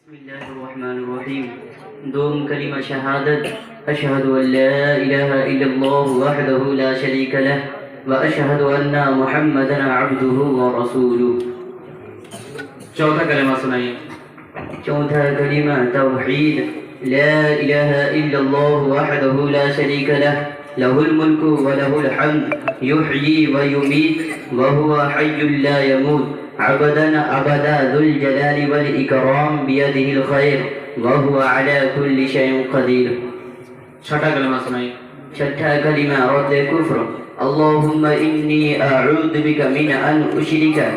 बिस्मिल्लाहिर्रहमानिर्रहीम। दोम कलिमा शहादत अशहदु अन ला इलाहा इल्लल्लाह वहदहु ला शरीका लह व अशहदु अन्ना मुहम्मदन अब्दुहु व रसूलुहु। चौथा कलिमा सुनाइए। चौथा कलिमा तौहीद ला इलाहा इल्लल्लाह वहदहु ला शरीका लह लहुल मुल्कु व लहुल हम्द युहयी व युमीत व हुवा हय्युल ला यमूत अबदन अबदा जुल जलाली वल इकराम बियदिहिल खैर व हुवा अला कुल्ली शैइन कदीर। छठा कलिमा सुनाइए। छठा कलिमा रद्द कुफ्र अल्लाहुम्मा इन्नी अऊज़ु बिका मिन अन उश्रिका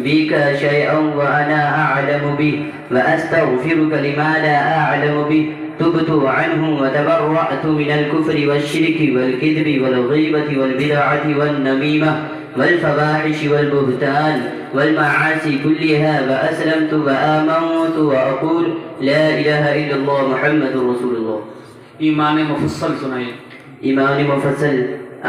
बिका शैअन व अना अअलमु बिहि व अस्तगफिरुका लिमा ला अअलमु बिहि तुबतु अन्हु व तबर्रअतु मिनल कुफ्रि वश्शिर्कि वल किज़्बि वल गीबति वल बिदअति वन नमीमह वल फवाहिश वल बुहतान वल मआसी कुल्लिहा व अस्लमतु व आमनतु व अक़ूल ला इलाहा इल्लल्लाह मुहम्मदुर रसूलुल्लाह। ईमान मुफस्सल सुनाइए। ईमान मुफस्सल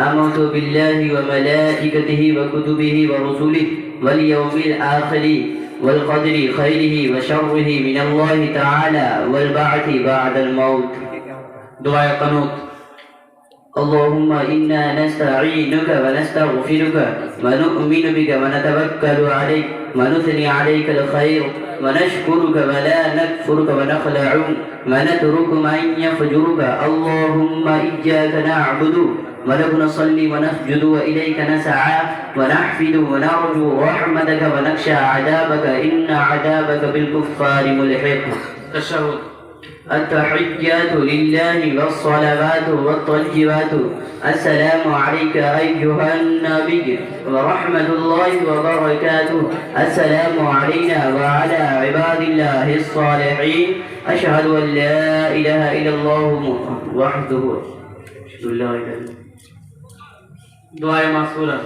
आमनतु बिल्लाहि व मलाइकतिहि व कुतुबिहि व रुसुलिहि वल यौमिल आखिरि वल क़दरि खैरिहि व शर्रिहि मिनल्लाहि तआला वल बअथि बअदल मौत। दुआ क़नूत अल्लाहुम्मा इन्ना नस्तईनुका व नस्तगफिरुका व नु'मिनु बिका व नतवक्कलु अलैक व नुथनी अलैकल खैर व नशकुरुका व ला नकफुरुका व नखलअु व नतरुकु मन यफजुरुका अल्लाहुम्मा इय्याका नअबुदु व लक नसल्ली व नस्जुदु व इलैका नसअ व नहफिदु व नरजु रहमतका व नख्शा अज़ाबका इन्ना अज़ाबका बिल कुफ्फारि मुल्हिक़। तशहुद अत्तहिय्यातु लिल्लाहि वस्सलावातु वत्तय्यिबातु अस्सलामु अलैका अय्युहन नबिय्य व रहमतुल्लाहि व बरकातुहु अस्सलामु अलैना व अला इबादिल्लाहिस सालिहीन अशहदु अन ला इलाहा इल्लल्लाह वहदहु ला इलाहा इल्लल्लाह। दुआ मासूरा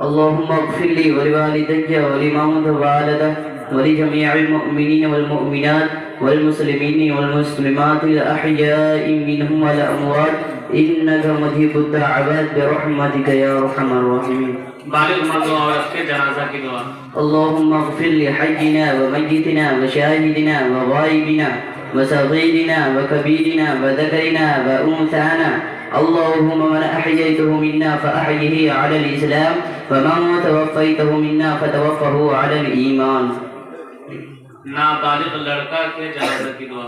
अल्लाहुम्मा इग़फिर ली व लिवालिदैया व लिमन तवल्लदा व लिजमीइल मुअमिनीन वल मुअमिनात वल मुस्लिमीन वल मुस्लिमातिल अहयाइ मिनहुम वल अमवात इन्नका मुजीबुद दअवात बिरहमतिका या अरहमर राहिमीन। बालिग मर्दों और औरत जनाजा की दुआ। अल्लाहुम्मा इग़फिर लि हय्यिना व मय्यितिना व शाहिदिना व गायबिना व सगीरिना व कबीरिना व ज़करिना व उन्साना अल्लाहुम्मा मन अहयैतहु मिन्ना फअहयिही अलल इस्लाम व मन तवफ़्फ़ैतहु मिन्ना फतवफ़्फ़हु अलल ईमान। नाबालिग लड़का के जनाजा की दुआ।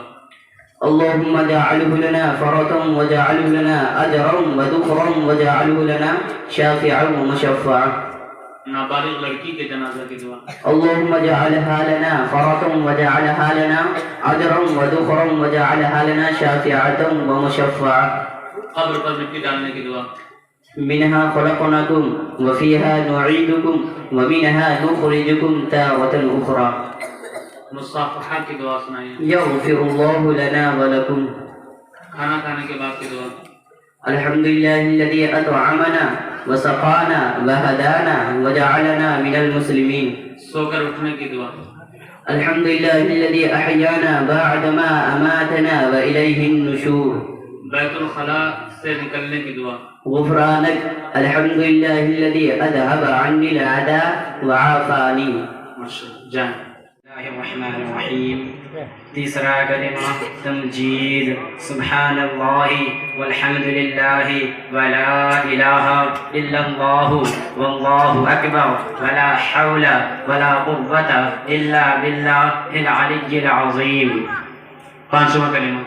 अल्लाहुम्मा जअलहु लना फरतन व जअलहु लना अजरन व दुखरन व जअलहु लना शाफिअन व मुशफ़्फ़अ। नाबालिग लड़की के जनाजा की दुआ। अल्लाहुम्मा जअलहा लना फरतन व जअलहा लना अजरन व दुखरन व जअलहा लना शाफिअतन व मुशफ़्फ़अ। कब्र पर मिट्टी डालने की दुआ। मिनहा खलक़नाकुम व फ़ीहा नुईदुकुम व मिनहा नुख़रिजुकुम तारतन उख़रा। मुसाफ़हा की दुआ सुनाइए। यग़फ़िरुल्लाहु लना व लकुम। खाना खाने के बाद की दुआ। अल्हम्दुलिल्लाहिल्लज़ी अतअमना व सक़ाना व हदाना व जअलना मिनल मुस्लिमीन। सोकर उठने की दुआ। अल्हम्दुलिल्लाहिल्लज़ी अहयाना बअदमा अमातना व इलैहिन नुशूर। बैतुल खला से निकलने की दुआ। गुफ़रानक अल्हम्दुलिल्लाहिल्लज़ी अज़हब अन्निल अदा व आफ़ानी। जान बिस्मिल्लाहिर्रहमानिर्रहीम। तीसरा कलिमा तमजीद सुब्हानल्लाहि वल्हम्दुलिल्लाहि व ला इलाहा इल्लल्लाहु वल्लाहु अकबर व ला हौला व ला कुव्वता इल्ला बिल्लाहिल अलिय्यिल अज़ीम। पांचवा कलिमा।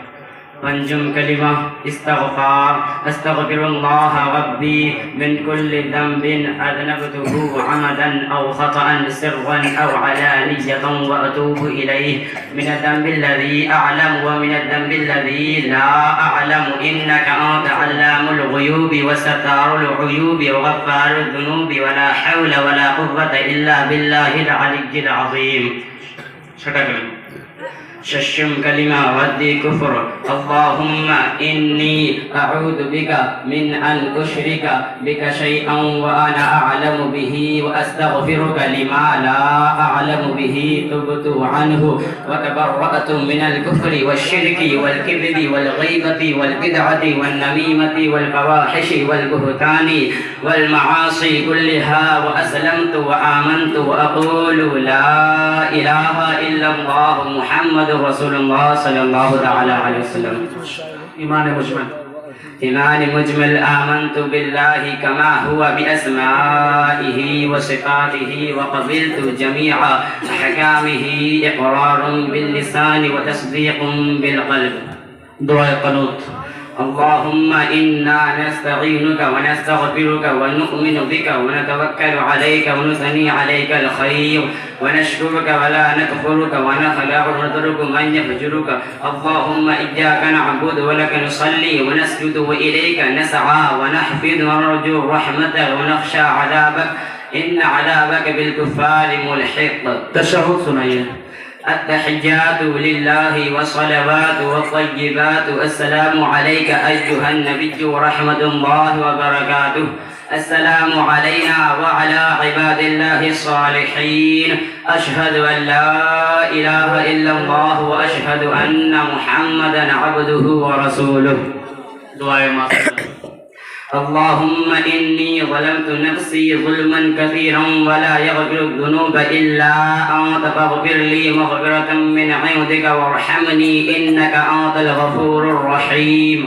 पंचम कलिमा इस्तग़फ़ार अस्तग़फिरुल्लाह रब्बी मिन कुल्लि ज़ंबिन अज़नबतुहु अमदन औ ख़तअन सिर्रन औ अलानियतन व अतूबु इलैहि मिनज़ ज़ंबिल्लज़ी अअलमु व मिनज़ ज़ंबिल्लज़ी ला अअलमु इन्नका अंता अल्लामुल ग़ुयूबि व सत्तारुल उयूबि व ग़फ़्फ़ारुज़ ज़ुनूबि व ला हौला व ला क़ुव्वता इल्ला बिल्लाहिल अलिय्यिल अज़ीम। छठा कलिमा। शशम कलिमा वद्दी कुफ्र अल्लाहुम्मा इन्नी अऊज़ु बिका मिन अन उश्रिका बिका शैअन व अना अअलमु बिही व अस्तग़फिरुका लिमा ला अअलमु बिही तुबतु अन्हु व तबर्रअतु मिनल कुफ्रि वश्शिर्कि वल किज़्बि वल गीबति वल बिदअति वन नमीमति वल फवाहिशि वल बुहतानि वल मआसी कुल्लिहा व अस्लमतु व आमनतु व अक़ूलु ला इलाहा इल्लल्लाहु मुहम्मदुर मुहम्मदुर रसूलुल्लाह सल्लल्लाहु अलैहि वसल्लम। ईमान मुजमल आमन्तु बिल्लाहि कमा हुवा बिअस्माइहि व सिफातिहि व क़बिलतु जमीअ अहकामिहि इक़रारुन बिल लिसानि व तस्दीक़ुन बिल क़ल्ब। दुआ क़नूत। अल्लाहुम्मा इन्ना नस्तईनुका व नस्तग़फिरुका व नु'मिनु बिका व नतवक्कलु अलैका व नुसनी अलैकल खैर व नशकुरुका व ला नकफुरुका व नख़लअु व नतरुकु मन यफजुरुका। अल्लाहुम्मा इय्याका नअबुदु व लका नुसल्ली व नस्जुदु व इलैका नसआ व नहफिदु व नरजू रहमतक व नख़शा अज़ाबक इन्न अज़ाबक बिल कुफ़्फ़ारि मुल्हिक़। तशहुद सुनाइए। अत्तहिय्यातु लिल्लाहि वस्सलावातु वत्तय्यिबातु अस्सलामु अलैका अय्युहन नबिय्यु व रहमतुल्लाहि व बरकातुहु। अस्सलामु अलैना व अला इबादिल्लाहि स्सालिहीन। अशहदु अन ला इलाहा इल्लल्लाह व अशहदु अन्ना मुहम्मदन अब्दुहु व रसूलुहु। दुआए माफ़। अल्लाहुम्मा इन्नी ज़लमतु नफ्सी ज़ुल्मन कसीरन व ला यग़फिरु ज़ुनूब इल्ला अंत फ़ग़फिर ली मग़फ़िरतम मिन इंदिका वरहमनी इन्नका अंतल गफ़ूरुर रहीम।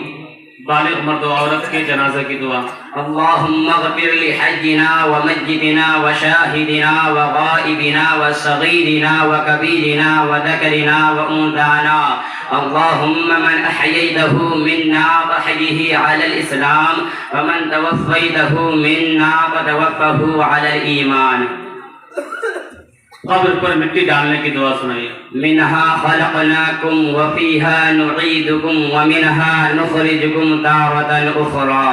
बालिग़ मर्द व औरत के जनाज़ा की दुआ। अल्लाहुम्मा ग़फ़िर लि हय्यिना व मय्यितिना व शाहिदिना व गाइबिना व सगीरिना व कबीरिना व ذकरिना व उन्साना। अल्लाहुम्मा मन अहयैतहु मिन्ना फ़अहयिही अलल इस्लाम व मन तवफ़्फ़ैतहु मिन्ना फ़तवफ़्फ़हु अलल ईमान। कब्र पर मिट्टी डालने की दुआ सुनाइए। मिनहा खलक़नाकुम व फ़ीहा नुईदुकुम व मिनहा नुख़रिजुकुम तारतन उख़रा।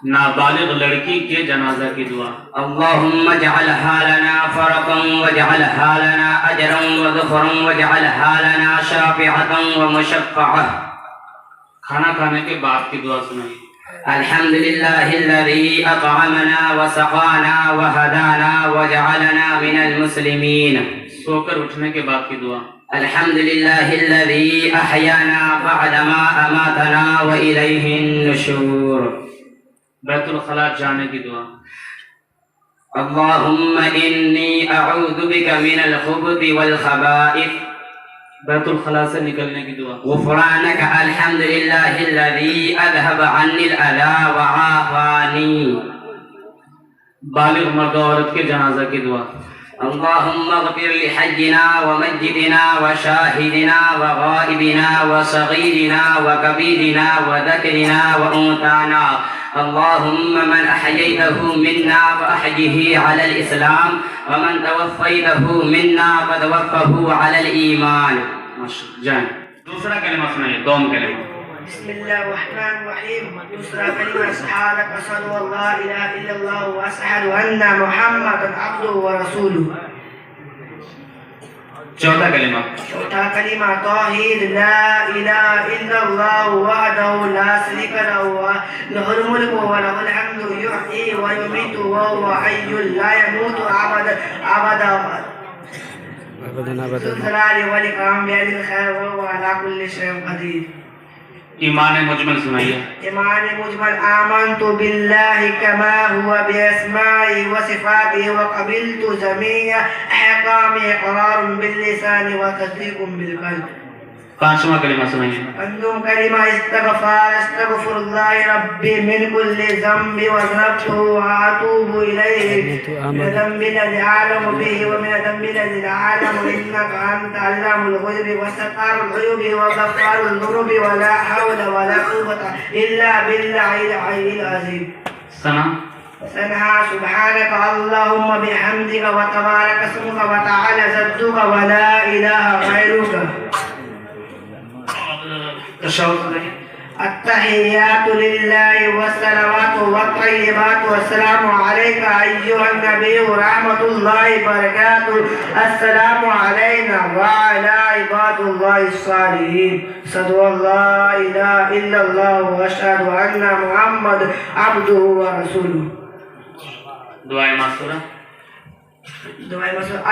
नाबालिग़ लड़की के जनाजा की दुआ। अल्लाहुम्मा जअलहा लना फ़रक़न व जअलहा लना अजरन व ज़ुफ़रन व जअलहा लना शाफ़िअतन व मुशफ़्फ़अह। खाना खाने के बाद की दुआ सुनाइए। अल्हम्दुलिल्लाहिल्लज़ी अतअमना व सक़ाना व हदाना व जअलना मिनल मुस्लिमीन। सोकर उठने के बाद की दुआ। अल्हम्दुलिल्लाहिल्लज़ी अहयाना बअदमा अमातना व इलैहिन नुशूर। बैतुल खला जाने की दुआ। अल्लाहुम्मा इन्नी अऊज़ु बिका मिनल खुबुथि वल खबाइथ। बैतुल खला से निकलने की दुआ। गुफ़रानका अल्हम्दुलिल्लाहिल्लज़ी अज़हब अन्निल अज़ा व आफ़ानी। बालिग़ मर्द औरत के जनाजा की दुआ। अल्लाहुम्मा ग़फ़िर लि हय्यिना व मय्यितिना व शाहिदिना व गाइबिना व सगीरिना व कबीरिना व ذकरिना व उन्साना। अल्लाहुम्मा मन अहयैतहु मिन्ना फ़अहयिही अलल इस्लाम व मन तवफ़्फ़ैतहु मिन्ना फ़तवफ़्फ़हु अलल ईमान। जान दूसरा कलिमा सुनाइए। दोम कलिमा। बिस्मिल्लाहिर्रहमानिर्रहीम। दूसरा कलिमा शहादत अशहदु अल्ला इलाहा इल्लल्लाह व अशहदु अन्ना मुहम्मदन अब्दुहु व रसूलुहु। चौथा कलिमा। चौथा कलिमा तौहीद ला इलाहा इल्लल्लाह वहदहु ला शरीका लहु लहुल मुल्कु व लहुल हम्दु युहयी व युमीतु व हुवा हय्युल ला यमूतु अबदन ज़ुल-जलाली वल इकराम बियदिल खैर व हुवा अला कुल्लि शैइन क़दीर। ईमान मुजमल सुनाइए। ईमान मुजमल आमन्तु बिल्लाहि कमा हुवा बिअस्माइहि व सिफ़ातिहि व क़बिलतु जमीअ अहकामि इक़रारुन बिल लिसानि व तस्दीक़ुन बिल क़ल्ब। पांचवा कलिमा सुनाइए। पंचम कलिमा अस्तग़फिरुल्लाह रब्बी मिन कुल्लि ज़ंबि व ज़नबतु व अतूबु इलैहि मिन ज़ंबि लज़ी अअलमु बिही व मिन ज़ंबि लज़ी ला अअलमु इन्नका अंता अल्लामुल ग़ुयूबि व सत्तारुल उयूबि व ग़फ़्फ़ारुल ज़ुनूबि व ला हौला व ला क़ुव्वता इल्ला बिल्लाहिल अलिय्यिल अज़ीम। सना सुब्हानका अल्लाहुम्मा बिहम्दिका व तबारक अस्मुका व तआला जद्दुका व ला इलाहा गैरुका। अत्तहिय्यातु लिल्लाहि वस्सलावातु वत्तय्यिबातु अस्सलामु अलैका अय्युहन नबिय्यु रहमतुल्लाहि व बरकातुहु। अस्सलामु अलैना व अला इबादिल्लाहि स्सालिहीन। अशहदु अन ला इलाहा इल्लल्लाह व अशहदु अन्ना मुहम्मदन अब्दुहु व रसूलुहु। दुआए मासूरा।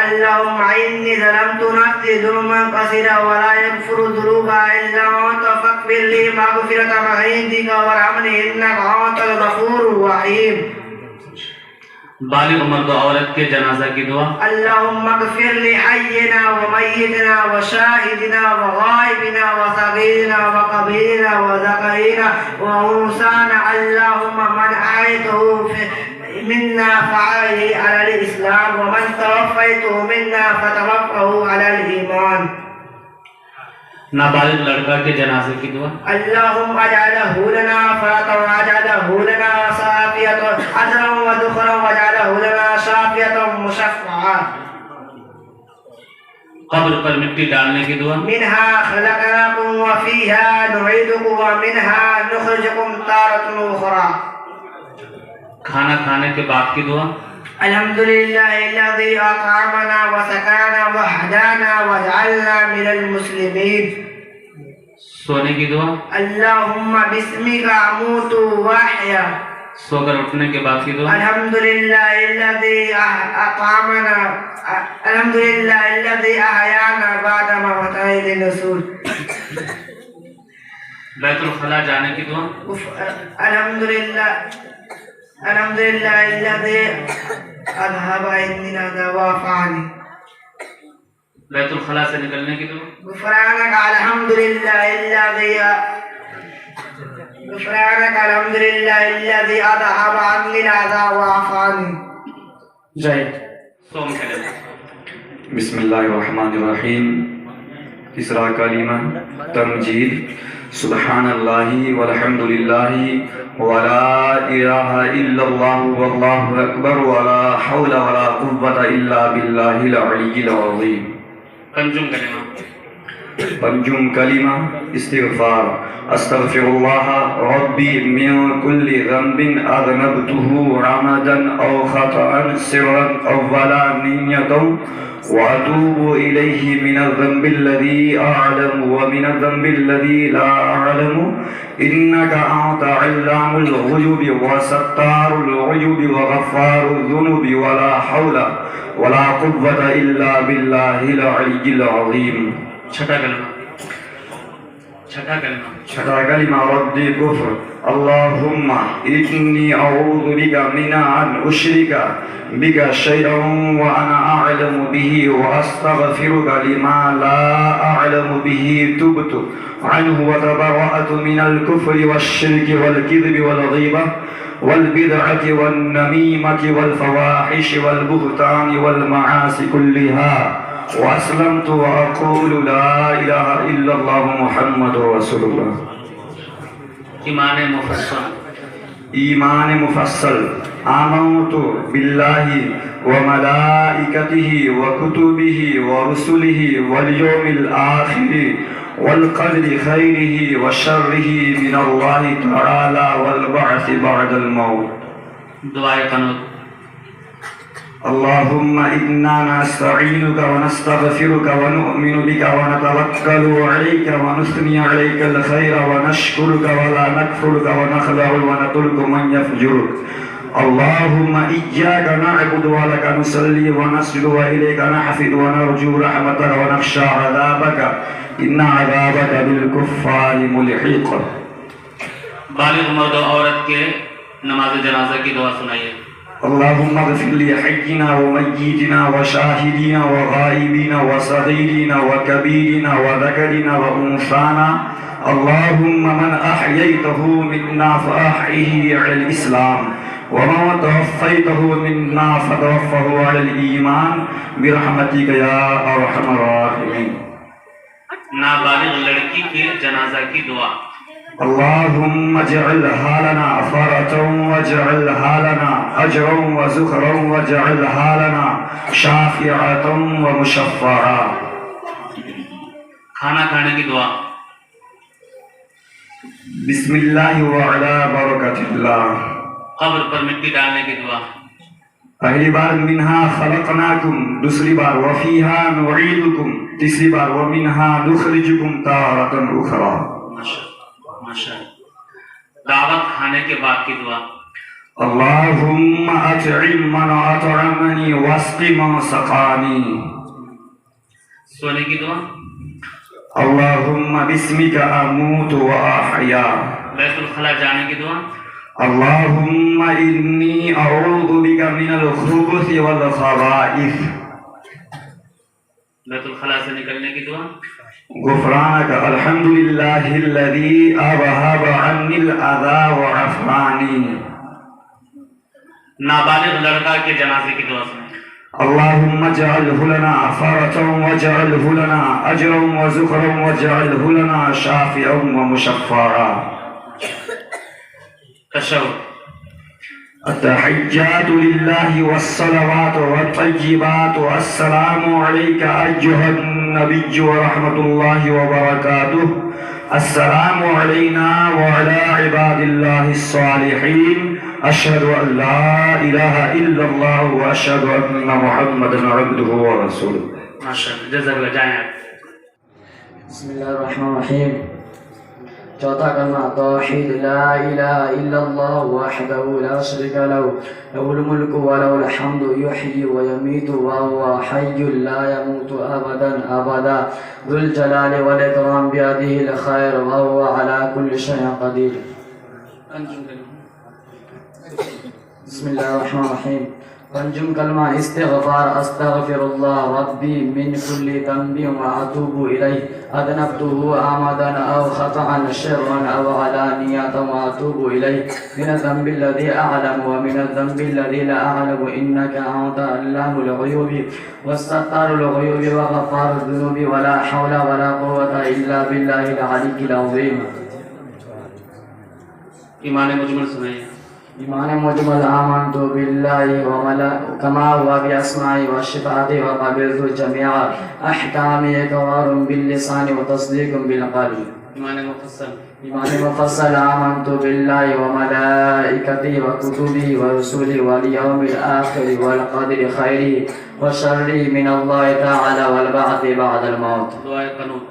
अल्लाहुम्मा इन्नी ज़लमतु नफ्सी ज़ुल्मन कसीरा व ला यग़फ़िरु ज़ुनूबा इल्ला अंत फ़ग़फ़िर ली मग़फ़िरतम मिन इंदिका वरहमनी इन्नका अंतल गफ़ूरुर रहीम। बालिग मर्द औरत के जनाजा की दुआ। अल्लाहुम्मा गफिर लि हय्यिना व मय्यितना व शाहिदिना व गायबिना व सगीरना व कबीरना व ज़करीना व उन्साना। अल्लाहुम्मा मन अहयतहु मिन्ना फ़अहयिही अलल इस्लाम व मन तवफ़्फ़यतहु मिन्ना फ़तवफ़्फ़हु अलल ईमान। नाबालिग लड़का के जनाजे की दुआ। अल्लाहुम्मा अजअलहु लना फ़रतन व अजअलहु लना साफ़ियतन अजरन व दुखरन व अजअलहु लना शाफ़ियतन मुशफ़्फ़आ। कब्र पर मिट्टी डालने की दुआ। मिन्हा खलक़नाकुम व फ़ीहा नुईदुकुम व मिन्हा नुख़रिजुकुम तारतन उख़रा। खाना खाने के बाद की दुआ। अल्हम्दुलिल्लाहिल्लज़ी अतअमना व सकाना व हदाना व जअलना मिनल मुस्लिमीन। सोने की दुआ। अल्लाहुम्मा बिस्मिका अमूतु व अहया। सोकर उठने के बाद की दुआ। अल्हम्दुलिल्लाहिल्लज़ी अतअमना अल्हम्दुलिल्लाहिल्लज़ी अहयाना बअदा मौतना इलैहि नशूर। बैतुल खला जाने की दुआ। अल्हम्दुलिल्लाहिल्लज़ी अज़हबा अन्नी अज़ा व अफ़ानी। बैतुल खला से निकलने की दुआ। गुफ़रानक अल्हम्दुलिल्लाहिल्लज़ी अज़हबा अन्नी अज़ा व अफ़ानी। जय। सोम कलमा। बिस्मिल्लाहिर्रहमानिर्रहीम। तीसरा कलीमा तमजीद। सुब्हानल्लाहि वल्हम्दुलिल्लाहि वला इलाहा इल्लल्लाहु वल्लाहु अकबर वला हौला वला कुव्वता इल्ला बिल्लाहिल अलिय्यिल अज़ीम। पंजुम कलीमा। पंजुम कलीमा इस्तिग़फ़ार। अस्तग़फ़िरुल्लाह रब्बी मिन कुल्लि ज़ंबिन अज़नबतुहु अमदन औ ख़तअन सिर्रन औ अलानियतन व अतूबु इलैहि मिनज़्ज़ंबिल्लज़ी अअलमु व मिनज़्ज़ंबिल्लज़ी ला अअलमु इन्नका अंता अल्लामुल ग़ुयूबि व सत्तारुल ग़ुयूबि व गफ़्फ़ारुज़ ज़ुनूबि व ला हौला व ला कुव्वता इल्ला बिल्लाहिल अलिय्यिल अज़ीम। छठा कलमा। छठा कलमा। छठा कलिमा रद्दी कुफ्र। अल्लाहुम्मा इन्नी अऊज़ु बिका मिन अन उश्रिका बिका शैअन व अना अअलमु बिही व अस्तग़फिरुका लिमा ला अअलमु बिही तुब्तु अन्हु व तबर्रअतु मिनल कुफ्रि वश्शिर्कि वल किज़्बि वल ग़ीबति वल बिदअति वन नमीमति वल फ़वाहिशि वल बुहतानि वल मआसि कुल्लिहा व अस्लमतु व अक़ूलु ला इलाहा इल्लल्लाहु मुहम्मदुर रसूलुल्लाह। ईमान मुफस्सल। आमनतु बिल्लाहि व मलाइकतिहि व कुतुबिहि व रुसुलिहि वल यौमिल आखिरि वल क़द्रि खैरिहि व शर्रिहि मिनल्लाहि तआला वल बअसि बअदल मौत। दुआए क़नूत। अल्लाहुम्मा इन्ना नस्तईनुका व नस्तग़फिरुका व नु'मिनु बिका व नतवक्कलु अलैका व नुस्नी अलैकल खैर व नशकुरुका व ला नकफुरुका व नख़लअु व नतरुकु मन यफ़जुरुक। अल्लाहुम्मा इय्याका नअबुदु व लका नुसल्ली व नस्जुदु व इलैका नहफ़िदु व नरजू रहमतक व नख़शा अज़ाबका इन्ना अज़ाबका बिल कुफ़्फ़ारि मुल्हिक़। बालिग मर्द औरत के नमाज जनाजा की दुआ सुनाइए। अल्लाहुम्मा ग़फ़िर लि हय्यिना व मय्यितिना व शाहिदिना व गाइबिना व सगीरिना व कबीरिना व ज़करिना व उन्साना। अल्लाहुम्मा मन अहयैतहु मिन्ना फ़अहयिही अलल इस्लाम व मन तवफ़्फ़यतहु मिन्ना फ़तवफ़्फ़हु अलल ईमान बिरहमतिका या अरहमर राहिमीन। नाबालिग लड़की के जनाजा की दुआ। अल्लाहुम्मा जअलहा लना फ़रतन वजअलहा लना अजरन व ज़ुखरन वजअलहा लना शाफ़िअतन व मुशफ़्फ़आ। खाना खाने की दुआ। बिस्मिल्लाहि व अला बरकतिल्लाह। कब्र पर मिट्टी डालने की दुआ। पहली बार मिन्हा खलक़नाकुम, दूसरी बार व फ़ीहा नुईदुकुम, तीसरी बार व मिन्हा नुख़रिजुकुम तारतन उख़रा। दावत खाने के बाद की दुआ। अल्लाहुम्मा अत'इम मन अत'अमनी वस्क़ि मन सक़ानी। सोने की दुआ। अल्लाहुम्मा बिस्मिका अमूतु व अहया। बैतुल खला जाने की दुआ। اللهم إني أعوذ بك من الخبث والخبائث बैतुल खला से निकलने की दुआ। غفرانك الحمد لله الذي أذهب عني الأذى وعافاني नाबालिग लड़का के जनाजे की दुआ सुनाइए। اللهم اجعله لنا فرجا واجعله لنا أجرا وذخرا واجعله لنا شافعا ومشفعا तशव्वुद। التحيات لله والصلوات والطيبات والسلام عليك أيها النبي ورحمة الله وبركاته السلام علينا وعلى عباد الله الصالحين أشهد أن لا إله إلا الله وأشهد أن محمدا عبده ورسوله माशाअल्लाह, जज़ाकल्लाह। जाएं आप। बिस्मिल्लाहिर्रहमानिर्रहीम। चौथा कलमा तौहीद ला इलाहा इल्लल्लाह वहदहु ला शरीका लहु लहुल मुल्कु व लहुल हम्दु युहयी व यमीतु व हुवा हय्युन ला यमूतु अबदन अबदा जुल जलाली वल इकराम बियदिहिल खैर व हुवा अला कुल्लि शैइन कदीर। बिस्मिल्लाहिर्रहमानिर्रहीम। पंजुम कलमा इस्तिग़फ़ार अस्तग़फ़िरुल्लाह रब्बी मिन कुल्लि ज़ंबि व अतूबु इलैहि अज़नबतुहु आमदन औ ख़तअन शिर्रन औ अलानियतन व अतूबु इलैहि मिन ज़ंबि अल्लज़ी अअलमु व मिन ज़ंबि अल्लज़ी ला अअलमु इन्नका अंता अल्लामुल ग़ुयूबि वस्सत्तारुल ग़ुयूबि व ग़फ़्फ़ारुज़ ज़ुनूबि व ला हौला व ला क़ुव्वता इल्ला बिल्लाहिल अलिय्यिल अज़ीम। ईमान मुजमल सुनाइए। ईमान मुजमल आमनतु बिल्लाहि व कमा हुवा बि अस्माई व सिफ़ाति व क़बिलतु जमीअ अहकामि इक़रारुम बिल लिसानि व तस्दीक़ुम बिल क़ल्बि। ईमान मुफस्सल। ईमान मुफस्सल आमनतु बिल्लाहि व मलाइकतिहि व कुतुबिहि व रुसुलिहि वल यौमिल आखिर वल क़दरि खैरिहि व शर्रिहि मिनल्लाहि तआला वल बअथि बअदल मौत। दुआए क़नूत।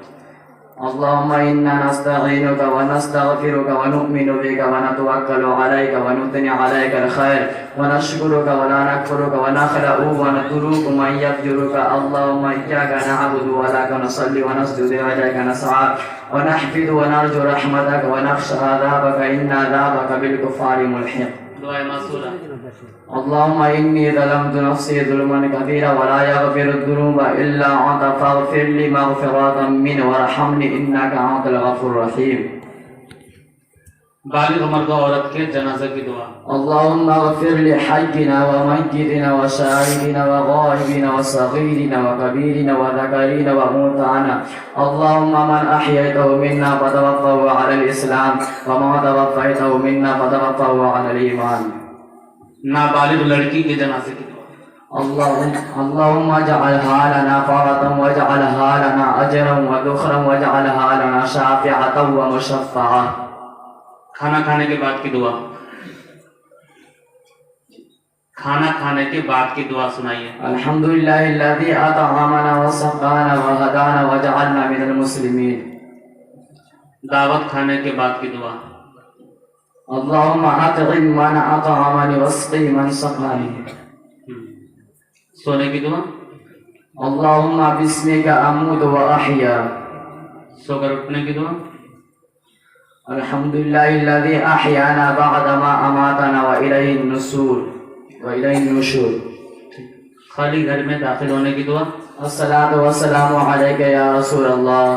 اللهم إنا نستعينك ونستغفرك ونؤمن بك ونتوكل عليك ونثني عليك الخير ونشكرك ولا نكفرك ونخلع ونترك من يفجرك. اللهم إياك نعبد ولك نصلي ونسجد وإليك نسعى ونحفظ ونرجو رحمتك ونخشى عذابك إن عذابك بالكفار ملحق. दुआए मासूरा। اللهم إني ظلمت نفسي ظلما كثيرا ولا يغفر الذنوب إلا أنت فاغفر لي مغفرة منك وارحمني إنك أنت الغفور الرحيم. बालिग मर्द और औरत के जनाजे की दुआ। اللهم اغفر لحينا وميتنا وشاهدنا وغائبنا وصغيرنا وكبيرنا وذكرنا وأنثانا. اللهم من أحييته منا فتوفه على الإسلام وما توفيته منا فتوفه على الإيمان. नाबालिग लड़की के जनाजे की दुआ। اللهم اجعلها لنا فرة واجعلها لنا أجرا وذخرا واجعلها لنا شافعة ومشفعة. खाना खाने के बाद की दुआ। खाना खाने के बाद की दुआ सुनाइए। अल्हम्दुलिल्लाहिल्लज़ी अत'अमना व सक़ाना व हदाना व जअलना मिनल मुस्लिमीन। दावत खाने के बाद की दुआ। अल्लाहुम्मा अत'इम मन अत'अमनी वस्क़ी मन सक़ानी। सोने की दुआ। अल्लाहुम्मा बिस्मिका अमूतु व अहया। सोकर उठने की दुआ। अल्हम्दुलिल्लाहिल्लज़ी अहयाना बअदमा अमातना व इलैहिन नुशूर। खाली घर में दाखिल होने की दुआ। अस्सलातु वस्सलामु अलैका या रसूलल्लाह।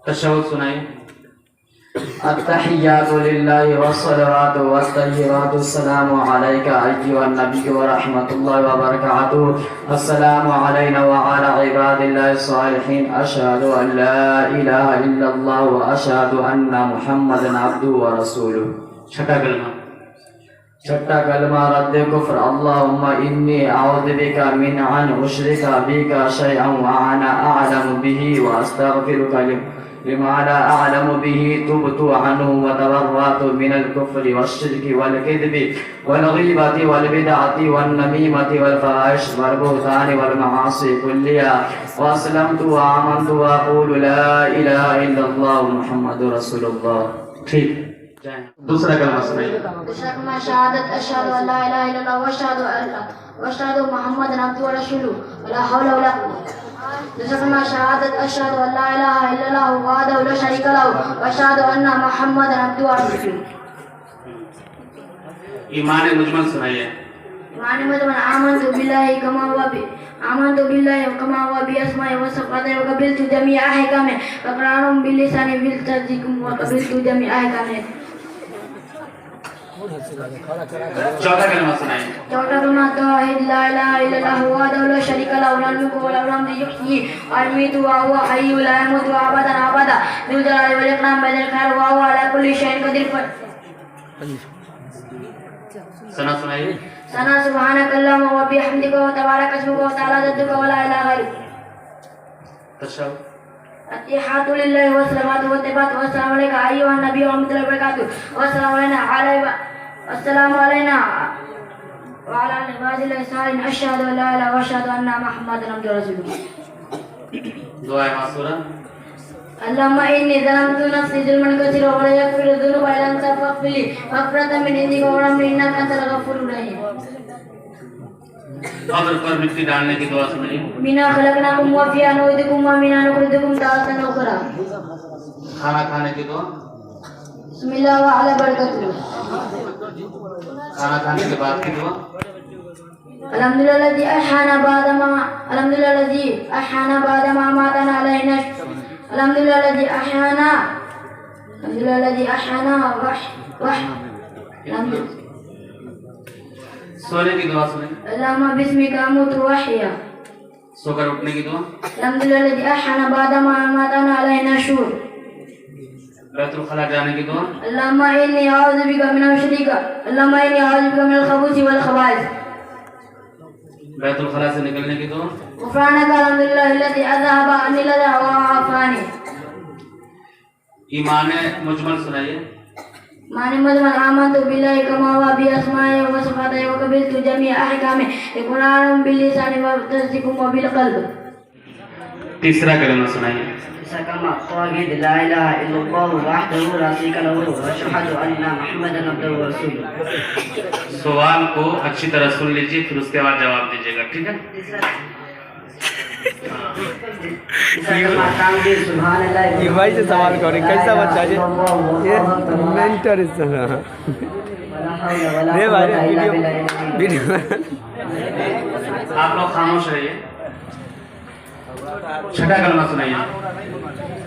तशव्वुद सुनाइए। अत्तहियातु लिल्लाहि वस्सलावातु वत्तय्यिबातु अस्सलामु अलैका अय्युहन नबिय्यु व रहमतुल्लाहि व बरकातुहु। अस्सलामु अलैना व अला इबादिल्लाहि स्सालिहीन। अशहदु अन ला इलाहा इल्लल्लाह व अशहदु अन्ना मुहम्मदन अब्दुहु व रसूलुहु। छठा कलमा रद्द कुफ्र। अल्लाहुम्मा इन्नी अऊज़ु बिका मिन अन उश्रिका बिका शैअन व अना अअलमु बिही व अस्तग़फिरुका लिमा ला अअलमु बिही तुबतु अन्हु व तबर्रअतु मिनल कुफ्रि वश्शिर्कि वल किज़्बि वल गीबति वल बिदअति वन नमीमति वल फ़ाहिश वल बुहतानि वल मआसी कुल्लिहा व अस्लमतु व आमनतु व अक़ूलु ला इलाहा इल्लल्लाह मुहम्मदुर रसूलुल्लाह। ठीक। दूसरा कलमा सुनाइए। दूसरा कलमा शहादत अशहदु अल्ला इलाहा इल्लल्लाह व अशहदु मुहम्मदन अब्दुहु व रसूलुहु व ला हौला व ला कुव्वता। दूसरा कलमा शहादत अशहदु अल्ला इलाहा इल्लल्लाह वहदहु ला शरीका लहु व अशहदु अन्ना मुहम्मदन अब्दुहु व रसूलुहु। ईमान मुजमल सुनाइए। ईमान मुजमल आमन्तु बिल्लाहि कमा हुवा बि अस्माइहि व सिफ़ातिहि व क़बिलतु जमीअ अहकामिहि व क़रारुम बिलिसानि व तस्दीक़ुम व क़बिलतु जमीअ अहकामिहि। चौथा कलमा सुनाइए। चौथा कलमा तौहीद ला इलाहा इल्लल्लाहु वहदहु ला शरीका लहु लहुल मुल्कु व लहुल हम्दु युहयी व युमीतु व हुवा हय्युन ला यमूतु अबदन ज़ुल जलाली वल इकराम बिल खैर व हुवा अला कुल्लि शैइन क़दीर। सना सुनाइए। सना सुब्हानकल्लाहुम्मा व बिहम्दिका व तबारक अस्मुका व तआला जद्दुका व ला इलाहा गैरुक। तशहहुद। अत्तहियातु लिल्लाहि व सलावातु व तय्यिबातु व अस्सलामु अलैका अय्युहन नबी व रहमतुल्लाहि व बरकातुहू व अस्सलामु अलैना व अला इबादिल्लाहि सालिहीन अशहदु अन ला इलाहा व अशहदु अन्ना मुहम्मदन अब्दुहु व रसूलुहू। दुआ मासूरा। अल्लाहुम्मा इन्नी ज़लमतु नफ्सी ज़ुल्मन कसीरा व ला यग़फिरु ज़ुनूबा इल्ला अंता फ़ाग़फ़िर ली मग़फ़िरतम मिन इंदिका वरहमनी इन्नका अंतल गफ़ूरुर रहीम। कब्र पर मिट्टी डालने की दुआ सुनाइए। मिन्हा ख़लक़नाकुम व फ़ीहा नुईदुकुम व मिन्हा नुख़रिजुकुम तारतन उख़रा। खाना खाने की दुआ। बिस्मिल्लाह व अला बरकatuh। खाना खाने के बाद की दुआ। अलहम्दुलिल्लाहि अहयाना बअद मा अमातना अलैना अलहम्दुलिल्लाहि अहयाना सोने की दुआ सुनाइए। अल्लाहुम्मा बिस्मिका अमूतु व अहया। सोकर उठने की दुआ। अलहम्दुलिल्लाहि अहयाना बअद मा अमातना अलैना शुर। बैतुल खला जाने की दुआ। अल्लाहुम्मा इन्नी अऊज़ु बिका मिनल ख़बूसी वल ख़बाइस। बैतुल खला से निकलने की दुआ। गुफ़रानका अल्हम्दुलिल्लाहिल्लज़ी अज़हबा अन्निल अज़ा व आफ़ानी। ईमान मुजमल सुनाइए। ईमान मुजमल आमन्तु बिल्लाहि कमा हुवा बि अस्माइहि व सिफ़ातिहि व क़बिलतु जमीअ अहकामिहि व क़रारुम बिलिसानि व तस्दीक़ुम बिल क़ल्ब। तीसरा कलमा सुनाइए। तीसरा कलमा तौहीद ला इलाहा इल्लल्लाहु वहदहु ला शरीका लहु व अशहदु अन्ना मुहम्मदन अब्दुहु व रसूलुहू। सवाल को अच्छी तरह सुन लीजिए, फिर उसके बाद जवाब दीजिएगा, ठीक है? ये भाई से सवाल करें कैसा बच्चा है ये मेंटर रे भाई वीडियो आप लोग खामोश रहिए। छठा कलमा सुनाइए।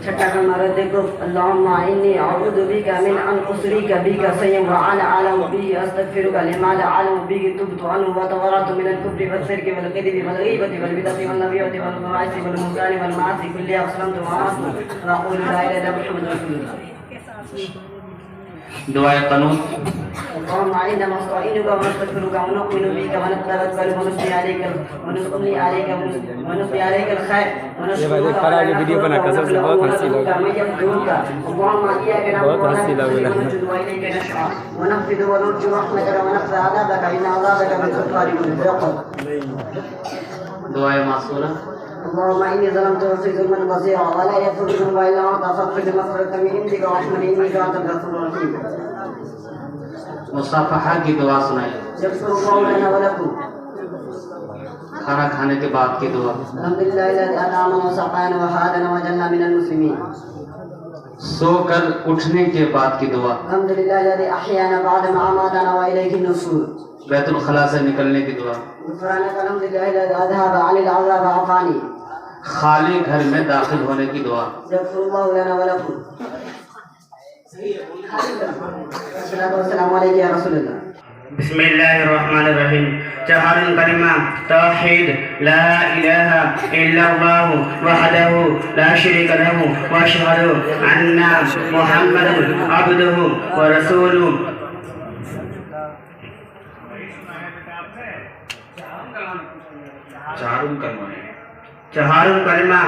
छठा कलमा देखो अल्लाहुम्मा इन्नी अऊज़ु बिका मिन अन उशरिका बिका शय'अन व अना अअलमु बिही अस्तग़फिरुका लिमा ला अअलमु बिही तुब्तु अन्हु व तबर्रअतु मिनल कुफ्रि वश्शिरकि वल कज़िबि वल गीबति वल बिदअति वल नबिय्यति वल मआसिि वल मुनकारि वल मआसि कुल्लिहा अस्लमतु व अमरतु व अक़ूलु ला इलाहा इल्लल्लाहु मुहम्मदुर रसूलुल्लाह। दुआ क़नूत। اللهم إنا نستعينك ونستغفرك ونؤمن بك ونتوكل ونثني عليك الخير ونشكرك على वीडियो बना कसम से बहुत हंसी लगी। اللهم إياك नअबुदु وإليك नस्अई ونخفض ونرجو رحمتك ونخشى عذابك إن عذابك بالكفار منتقم। दुआ मासूरा। اللهم إني ظلمت نفسي ظلما كثيرا ولا يغفر الذنوب إلا أنت فاغفر لي مغفرة من عندك وارحمني إنك أنت الغفور الرحيم। मुसाफहा की दुआ सुनाइए। यग़फ़िरुल्लाहु लना व लकुम। खाना खाने के बाद की दुआ। अल्हम्दुलिल्लाहिल्लज़ी अत'अमना व सक़ाना व हादना व जअलना मिनल मुस्लिमीन। सोकर उठने के बाद की दुआ। अल्हम्दुलिल्लाहिल्लज़ी अहयाना बअद मा अमातना व इलैहि नुशूर। बैतुल खला से निकलने की दुआ। गुफ़रानका अल्हम्दुलिल्लाहिल्लज़ी अज़हबा अन्निल अज़ा व आफ़ानी। खाली घर में दाखिल होने की दुआ। यग़फ़िरुल्लाहु लना व लकुम। अस्सलातु वस्सलामु अलैका या रसूलल्लाह। बिस्मिल्लाहिर्रहमानिर्रहीम। जहरुल कलिमा तौहीद ला इलाहा इल्लल्लाहु वहदहु ला शरीका लहु व अशहदु अन्ना मुहम्मदन अब्दुहु व रसूलुहू। जहरुल कलिमा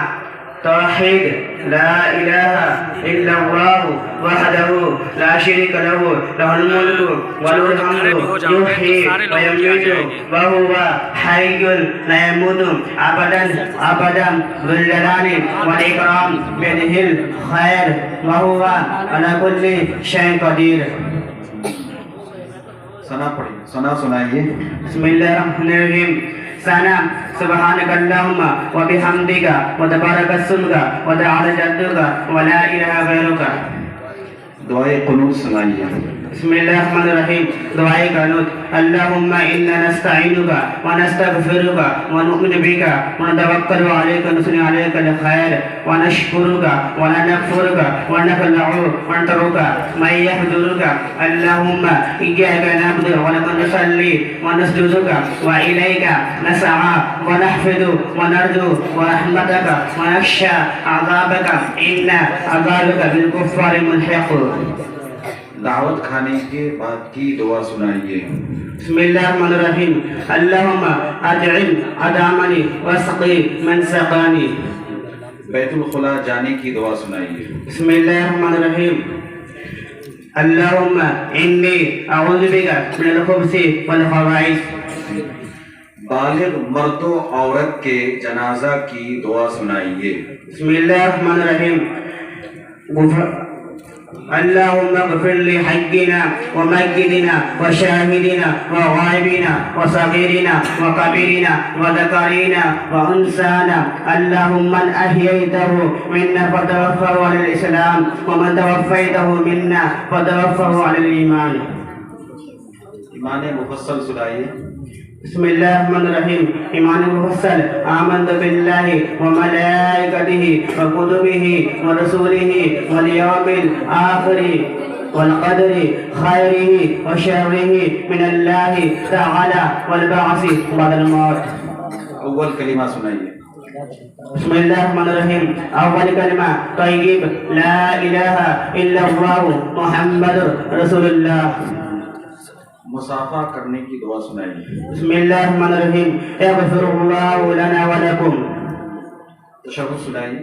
तौहीद ला इलाहा इल्लल्लाहु वहदहु ला शरीका लहु लहुल मुल्कु व लहुल हम्दु युहयी व युमीतु व हुवा हय्युन ला यमूतु अबदन ज़ुल जलाली वल इकराम बियदिहिल खैर व हुवा अला कुल्लि शैइन क़दीर। सना पढ़िए, सना सुनाइए। बिस्मिल्लाहिर्रहमानिर्रहीम। सना सुब्हानकल्लाहुम्मा व बिहम्दिका व तबारक अस्मुका व तआला जद्दुका व ला इलाहा गैरुका। दुआ क़ुनूत सुनाइए। बिस्मिल्लाहिर्रहमानिर्रहीम। दुआए कानूत। अल्लाहुम्मा इन्ना नस्तईनुका व नस्तगफिरुका व नु'मिनु बिका व नतवक्कलु अलैका नुसल्ली अलैका अल खैर व नशकुरुका व नगफिरुका व नखलउ व नतरुका मा यहदुरुका। अल्लाहुम्मा इय्याका नअबुदु व लका नुसल्ली व नसजुदुका व इलैका नसआ व नहफिदु व नरजु व रहमतका व नख्शा अज़ाबका इन्ना अज़ाबका बिल कुफ्फारि मुल्हिक़। दावत खाने के बाद की दुआ सुनाइए। बिस्मिल्लाहिर्रहमानिर्रहीम। अल्लाहुम्मा अत'इम अदामनी वस्क़ी मन सक़ानी। बैतुल खुला जाने की दुआ सुनाइए। बिस्मिल्लाहिर्रहमानिर्रहीम। अल्लाहुम्मा इन्नी अऊज़ु बिका मिनल खुब्सी वल ख़बाइस। बालिग मर्द व औरत के जनाजा की दुआ सुनाइए। बिस्मिल्लाहिर्रहमानिर्रहीम। अल्लाहुम्मा ग़फिर लि हय्यिना व मय्यितिना व शाहिदिना व गायबिना व सगीरिना व कबीरिना व ज़करीना व उन्साना। अल्लाहुम्मा मन अहयैतहु मिन्ना फ़तवफ़्फ़हु अलल इस्लाम व मन तवफ़्फ़यतहु मिन्ना फ़तवफ़्फ़हु अलल ईमान। ईमान मुफस्सल सुनाइए। बिस्मिल्लाहिर्रहमानिर्रहीम। ईमान मुफस्सल। आमन्तु बिल्लाहि व मलाइकतिहि व कुतुबिहि व रसूलिहि वल यौमिल आखिरि वल क़दरि खैरिहि व शर्रिहि मिनल्लाहि तआला वल बअसी बअदल मौत। अव्वल कलिमा सुनाइए। बिस्मिल्लाहिर्रहमानिर्रहीम। अव्वल कलिमा तय्यिब ला इलाहा इल्लल्लाहु मुहम्मदुर रसूलुल्लाह। मुसाफा करने की दुआ सुनाइए। बिस्मिल्लाहिर्रहमानिर्रहीम। यग़फिरुल्लाहु लना व लकुम। तशहुद सुनाइए।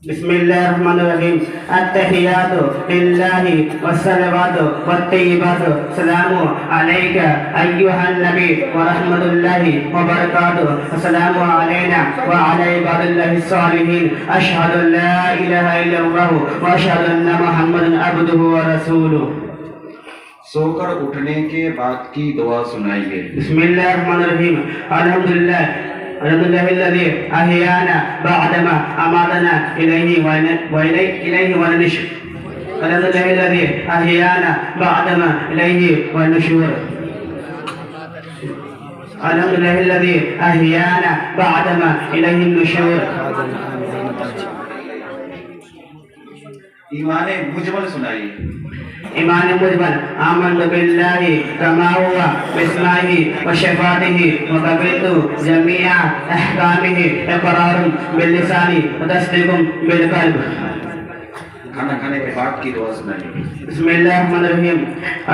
बिस्मिल्लाहिर्रहमानिर्रहीम। अत्तहियातु लिल्लाहि वस्सलावातु वत्तय्यिबातु सलामु अलैका अय्युहन नबी व रहमतुल्लाहि व बरकातुहु। अस्सलामु अलैना व अला इबादिल्लाहि स्सालिहीन। अशहदु अन ला इलाहा इल्लल्लाह व अशहदु अन्न मुहम्मदन अब्दुहु व रसूलुहु। सोकर उठने के बाद की दुआ सुनाइए। बिस्मिल्लाहिर्रहमानिर्रहीम। अल्हम्दुलिल्लाहिल्लज़ी अहयाना बअदमा अमातना इलैहि व इलैहि व नशूर। अल्हम्दुलिल्लाहिल्लज़ी अहयाना बअदमा इलैहि व नशूर। अल्हम्दुलिल्लाहिल्लज़ी अहयाना बअदमा इलैहि नशूर। ईमान मुजमल सुनाइए। ईमान मुजमल। आमन्तु बिल्लाहि कमा हुवा बिस्मिहि व शफ़ातिहि व क़बिलतु जमीअ अहकामिहि इक़रारुन बिल लिसानी व तस्दीक़ुन बिल क़ल्ब। खाना खाने के बाद की दुआ सुनाइए। बिस्मिल्लाहिर्रहमानिर्रहीम।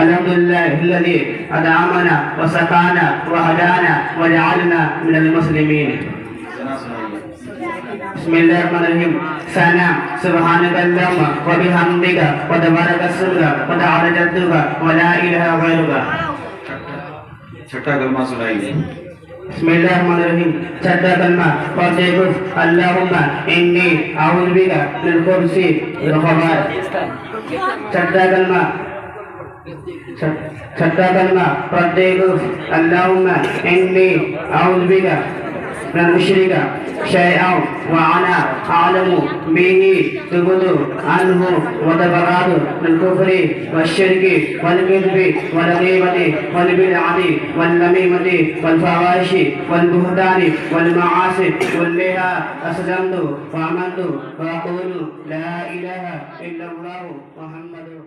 अल्हम्दुलिल्लाहिल्लज़ी अदअमना व सक़ाना व हदाना व जअलना मिनल मुस्लिमीन। जना सुनाइए। बिस्मिल्लाहिर्रहमानिर्रहीम। सना सुब्हानकल्लाहुम्मा व बिहम्दिका व तबारक अस्मुका व तआला जद्दुका व ला इलाहा गैरुका। छठा कलमा सुनाइए। बिस्मिल्लाहिर्रहमानिर्रहीम। छठा कलमा पढ़ते हुए अल्लाहुम्मा इन्नी अऊज़ु बिका मिनल खुब्सी वल ख़बाइस। छठा कलमा पढ़ते हुए अल्लाहुम्मा इन्नी अऊज़ु बिका मिनल मुश्रिका शैअन व अना अअलमु बिही तुबतु अन्हु व तबर्रअतु मिनल कुफ्रि वश्शिर्कि वल किज़्बि वल ग़ीबति वल बिदअति वल नमीमति वल फ़वाहिशि वल बुहतानि वल मआसि कुल्लिहा। अस्लमतु व आमनतु व अक़ूलु ला इलाहा इल्लल्लाहु मुहम्मदुर